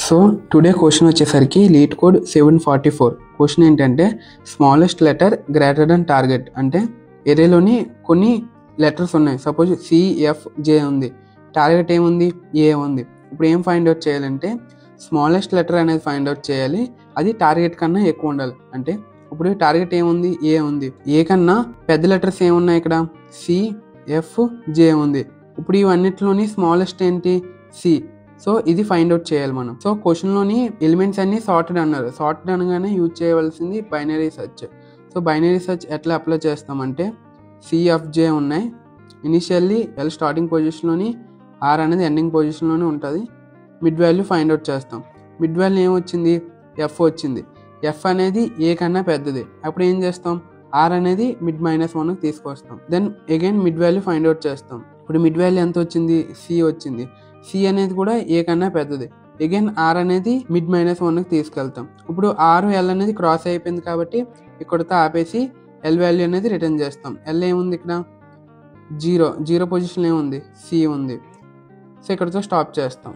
So today question వచ్చేసరికి lead code 744. Question ఏంటంటే smallest letter greater than target. అంటే ఎరేలోని కొన్ని లెటర్స్ ఉన్నాయి. సపోజ్ సిఎఫ్జే ఉంది, టార్గెట్ ఏముంది, ఏ ఉంది. ఇప్పుడు ఏం ఫైండ్ అవుట్ చేయాలంటే స్మాలెస్ట్ లెటర్ అనేది ఫైండ్ అవుట్ చేయాలి. అది టార్గెట్ కన్నా ఎక్కువ ఉండాలి. అంటే ఇప్పుడు టార్గెట్ ఏముంది, ఏ ఉంది. ఏ కన్నా పెద్ద లెటర్స్ ఏమున్నాయి ఇక్కడ, సిఎఫ్జే ఉంది. ఇప్పుడు ఇవన్నిటిలోని స్మాలెస్ట్ ఏంటి, సి. సో ఇది ఫైండ్ అవుట్ చేయాలి మనం. సో క్వశ్చన్లోని ఎలిమెంట్స్ అన్ని సార్టెడ్ అన్నారు. సార్టెడ్ అనగానే యూజ్ చేయవలసింది binary search. So binary search ఎట్లా అప్లై చేస్తామంటే సిఎఫ్జే ఉన్నాయి. ఇనిషియల్లీ ఎల్ స్టార్టింగ్ పొజిషన్లోని, ఆర్ అనేది ఎండింగ్ పొజిషన్లోనే ఉంటుంది. మిడ్ వాల్యూ ఫైండ్ అవుట్ చేస్తాం. మిడ్ వాల్యూ ఏమొచ్చింది, ఎఫ్ వచ్చింది. ఎఫ్ అనేది ఏ కన్నా పెద్దది. అప్పుడు ఏం చేస్తాం, ఆర్ అనేది మిడ్ -1కి తీసుకొస్తాం. Then again mid value find out చేస్తాం. ఇప్పుడు మిడ్ వాల్యూ ఎంత వచ్చింది, సి వచ్చింది. సి అనేది కూడా ఏ కన్నా పెద్దది. అగైన్ ఆర్ అనేది మిడ్ -1కి తీసుకెళ్తాం. ఇప్పుడు ఆర్ ఎల్ అనేది క్రాస్ అయిపోయింది కాబట్టి ఇక్కడతో ఆపేసి ఎల్ వాల్యూ అనేది రిటర్న్ చేస్తాం. ఎల్ ఏముంది ఇక్కడ, జీరో పొజిషన్ ఏముంది, సి ఉంది. సో ఇక్కడతో స్టాప్ చేస్తాం.